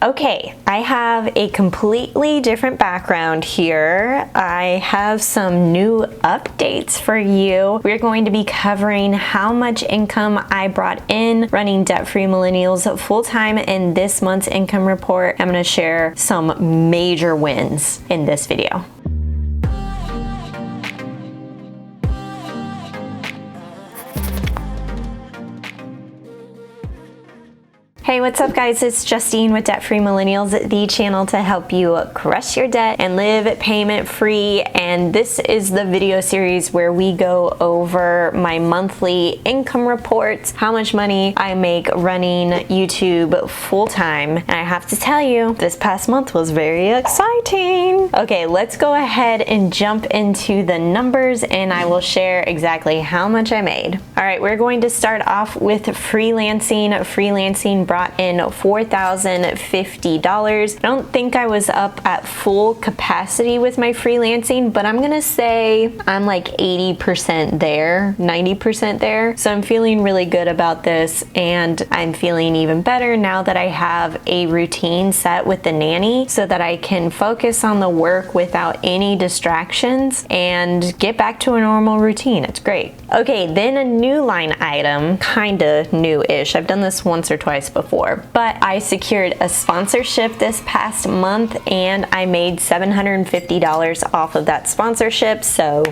Okay, I have a completely different background here. I have some new updates for you. We're going to be covering how much income I brought in running Debt-Free Millennials full-time in this month's income report. I'm going to share some major wins in this video. Hey, what's up guys? It's Justine with Debt-Free Millennials, the channel to help you crush your debt and live payment free. And this is the video series where we go over my monthly income reports, how much money I make running YouTube full-time. And I have to tell you, this past month was very exciting. Okay, let's go ahead and jump into the numbers and I will share exactly how much I made. All right, we're going to start off with freelancing. Freelancing brought in $4,050. I don't think I was up at full capacity with my freelancing, but I'm gonna say I'm like 80% there, 90% there. So I'm feeling really good about this, and I'm feeling even better now that I have a routine set with the nanny so that I can focus on the work without any distractions and get back to a normal routine. It's great. Okay, then a new line item, kinda new-ish. I've done this once or twice before, but I secured a sponsorship this past month and I made $750 off of that sponsorship, so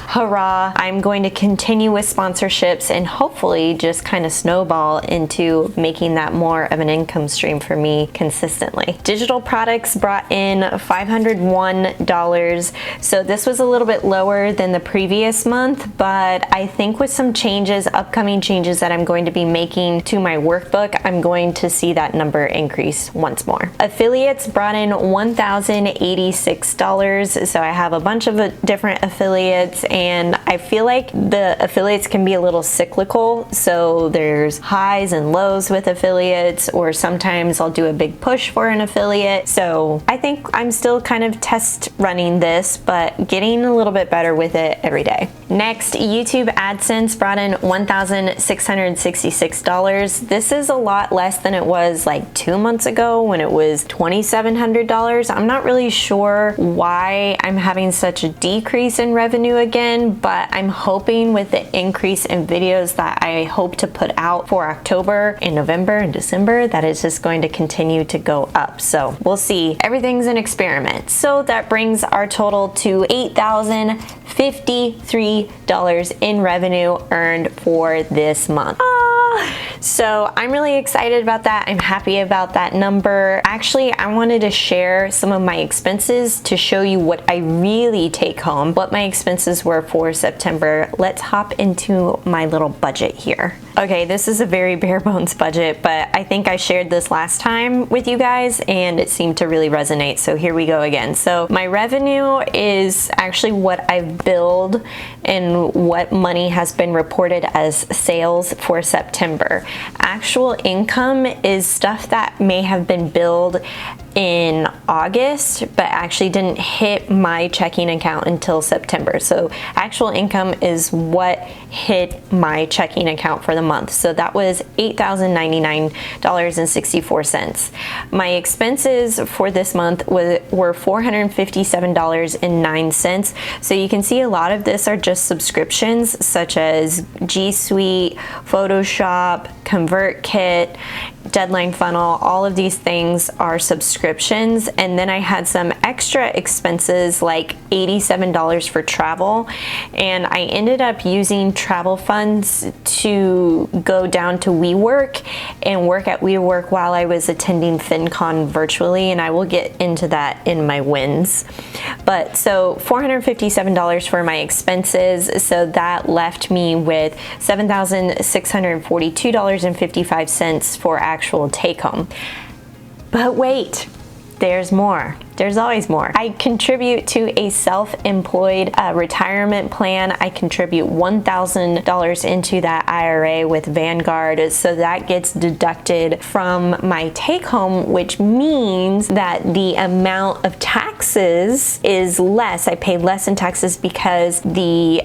hurrah. I'm going to continue with sponsorships and hopefully just kind of snowball into making that more of an income stream for me consistently. Digital products brought in $501. So this was a little bit lower than the previous month, but I think with some changes, upcoming changes that I'm going to be making to my workbook, I'm going to see that number increase once more. Affiliates brought in $1,086. So I have a bunch of different affiliates, and I feel like the affiliates can be a little cyclical. So there's highs and lows with affiliates, or sometimes I'll do a big push for an affiliate. So I think I'm still kind of test running this, but getting a little bit better with it every day. Next, YouTube AdSense brought in $1,666. This is a lot less than it was like 2 months ago when it was $2,700. I'm not really sure why I'm having such a decrease in revenue again, but I'm hoping with the increase in videos that I hope to put out for October and November and December that it's just going to continue to go up. So we'll see. Everything's an experiment. So that brings our total to $8,053 in revenue earned for this month. So I'm really excited about that. I'm happy about that number. Actually, I wanted to share some of my expenses to show you what I really take home, what my expenses were for September. Let's hop into my little budget here. Okay, this is a very bare bones budget, but I think I shared this last time with you guys and it seemed to really resonate. So here we go again. So my revenue is actually what I've billed and what money has been reported as sales for September. Actual income is stuff that may have been billed in August, but actually didn't hit my checking account until September. So actual income is what hit my checking account for the month. So that was $8,099.64. My expenses for this month were $457.09. So you can see a lot of this are just subscriptions such as G Suite, Photoshop, ConvertKit, Deadline Funnel. All of these things are subscriptions. And then I had some extra expenses like $87 for travel, and I ended up using travel funds to go down to WeWork and work at WeWork while I was attending FinCon virtually, and I will get into that in my wins. But so $457 for my expenses, so that left me with $7,642.55 for actual take home. But wait, there's more. There's always more. I contribute to a self-employed retirement plan. I contribute $1,000 into that IRA with Vanguard, so that gets deducted from my take-home, which means that the amount of taxes is less. I pay less in taxes because the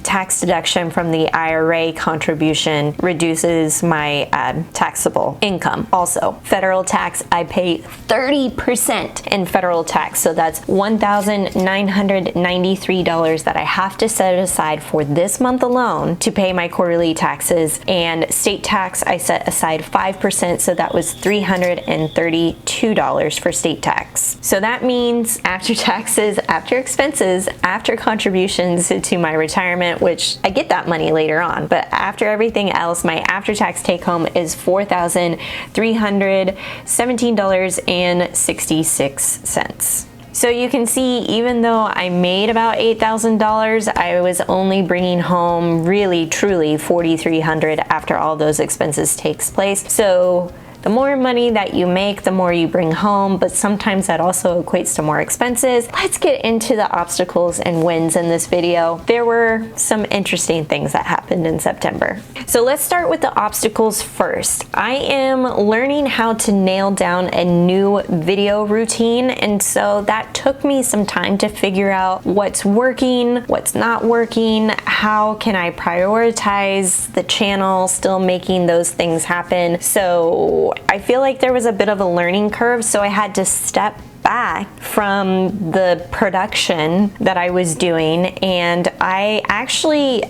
tax deduction from the IRA contribution reduces my taxable income. Also, federal tax, I pay 30% in federal tax, so that's $1,993 that I have to set aside for this month alone to pay my quarterly taxes. And state tax, I set aside 5%, so that was $332 for state tax. So that means after taxes, after expenses, after contributions to my retirement, which I get that money later on, but after everything else, my after-tax take-home is $4,317.66. So you can see, even though I made about $8,000, I was only bringing home really, truly $4,300 after all those expenses takes place. So the more money that you make, the more you bring home, but sometimes that also equates to more expenses. Let's get into the obstacles and wins in this video. There were some interesting things that happened in September. So let's start with the obstacles first. I am learning how to nail down a new video routine, and so that took me some time to figure out what's working, what's not working, how can I prioritize the channel, still making those things happen. So I feel like there was a bit of a learning curve, so I had to step back from the production that I was doing, and I actually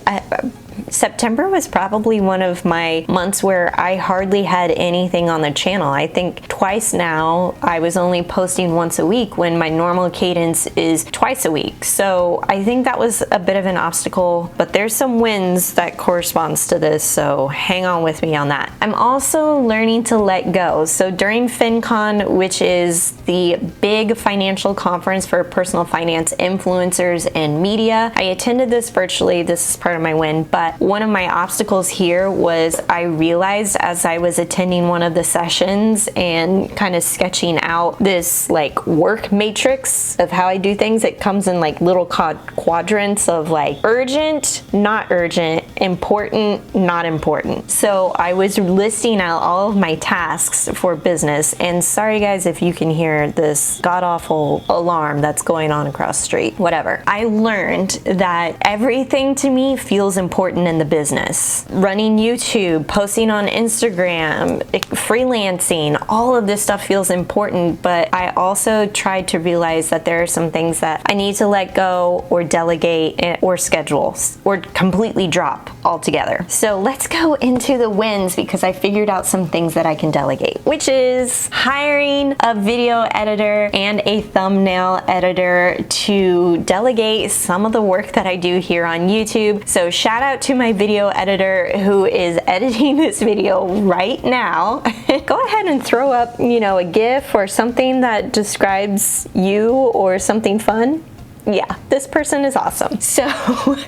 September was probably one of my months where I hardly had anything on the channel. I think twice now I was only posting once a week when my normal cadence is twice a week. So I think that was a bit of an obstacle, but there's some wins that corresponds to this, so hang on with me on that. I'm also learning to let go. So during FinCon, which is the big financial conference for personal finance influencers and media, I attended this virtually. This is part of my win, but one of my obstacles here was I realized as I was attending one of the sessions and kind of sketching out this like work matrix of how I do things, it comes in like little quadrants of like urgent, not urgent, important, not important. So I was listing out all of my tasks for business, and sorry guys if you can hear this god-awful alarm that's going on across the street, whatever. I learned that everything to me feels important in the business. Running YouTube, posting on Instagram, freelancing, all of this stuff feels important, but I also tried to realize that there are some things that I need to let go or delegate or schedule or completely drop altogether. So let's go into the wins, because I figured out some things that I can delegate, which is hiring a video editor and a thumbnail editor to delegate some of the work that I do here on YouTube. So shout out to my video editor who is editing this video right now. Go ahead and throw up, a GIF or something that describes you or something fun. Yeah, this person is awesome. So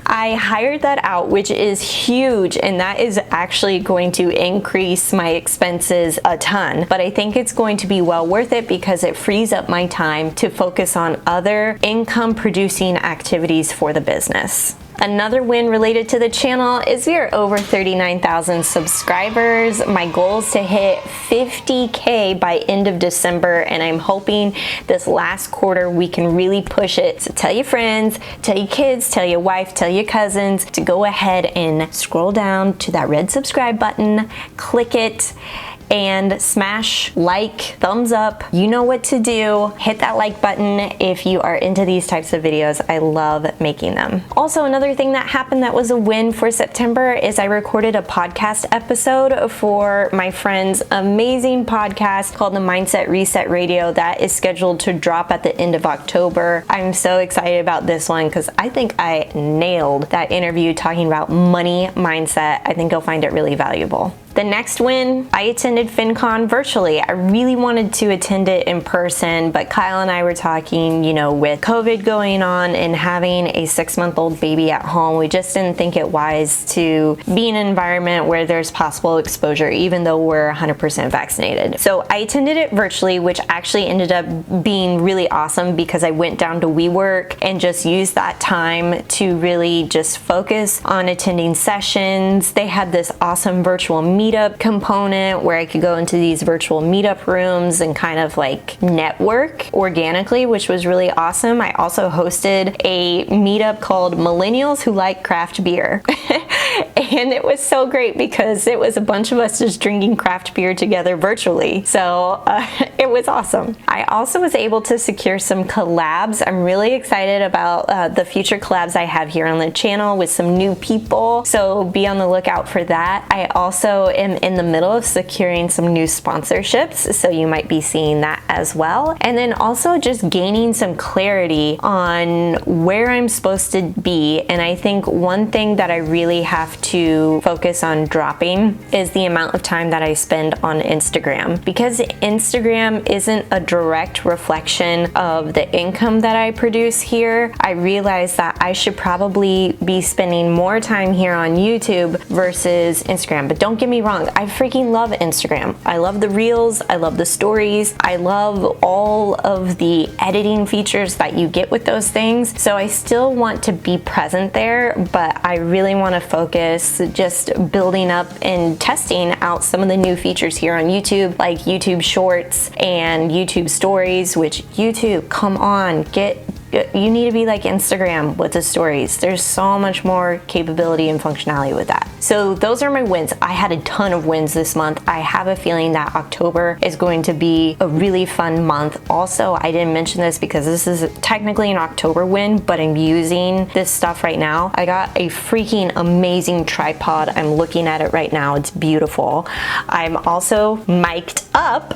I hired that out, which is huge, and that is actually going to increase my expenses a ton, but I think it's going to be well worth it because it frees up my time to focus on other income producing activities for the business. Another win related to the channel is we are over 39,000 subscribers. My goal is to hit 50K by end of December, and I'm hoping this last quarter we can really push it. So tell your friends, tell your kids, tell your wife, tell your cousins to go ahead and scroll down to that red subscribe button, click it, and smash like, thumbs up. You know what to do. Hit that like button if you are into these types of videos. I love making them. Also, another thing that happened that was a win for September is I recorded a podcast episode for my friend's amazing podcast called the Mindset Reset Radio that is scheduled to drop at the end of October. I'm so excited about this one because I think I nailed that interview talking about money mindset. I think you'll find it really valuable. The next win, I attended FinCon virtually. I really wanted to attend it in person, but Kyle and I were talking, you know, with COVID going on and having a 6-month-old baby at home, we just didn't think it wise to be in an environment where there's possible exposure, even though we're 100% vaccinated. So I attended it virtually, which actually ended up being really awesome because I went down to WeWork and just used that time to really just focus on attending sessions. They had this awesome virtual meetup component where I could go into these virtual meetup rooms and kind of like network organically, which was really awesome. I also hosted a meetup called Millennials who like craft beer. And it was so great because it was a bunch of us just drinking craft beer together virtually. So it was awesome. I also was able to secure some collabs. I'm really excited about the future collabs I have here on the channel with some new people. So be on the lookout for that. I also am in the middle of securing some new sponsorships. So you might be seeing that as well. And then also just gaining some clarity on where I'm supposed to be. And I think one thing that I really have to focus on dropping is the amount of time that I spend on Instagram, because Instagram isn't a direct reflection of the income that I produce here. I realized that I should probably be spending more time here on YouTube versus Instagram. But don't get me wrong, I freaking love Instagram. I love the reels, I love the stories, I love all of the editing features that you get with those things. So I still want to be present there, but I really want to focus just building up and testing out some of the new features here on YouTube, like YouTube Shorts and YouTube Stories, which YouTube, come on, you need to be like Instagram with the stories. There's so much more capability and functionality with that. So those are my wins. I had a ton of wins this month. I have a feeling that October is going to be a really fun month. Also, I didn't mention this because this is technically an October win, but I'm using this stuff right now. I got a freaking amazing tripod. I'm looking at it right now. It's beautiful. I'm also mic'd up.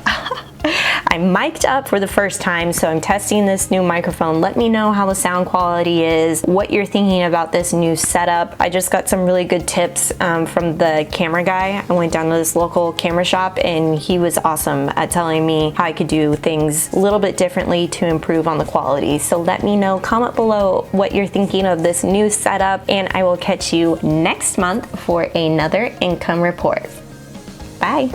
I'm mic'd up for the first time, so I'm testing this new microphone. Let me know how the sound quality is, what you're thinking about this new setup. I just got some really good tips from the camera guy. I went down to this local camera shop and he was awesome at telling me how I could do things a little bit differently to improve on the quality. So let me know, comment below what you're thinking of this new setup, and I will catch you next month for another income report. Bye.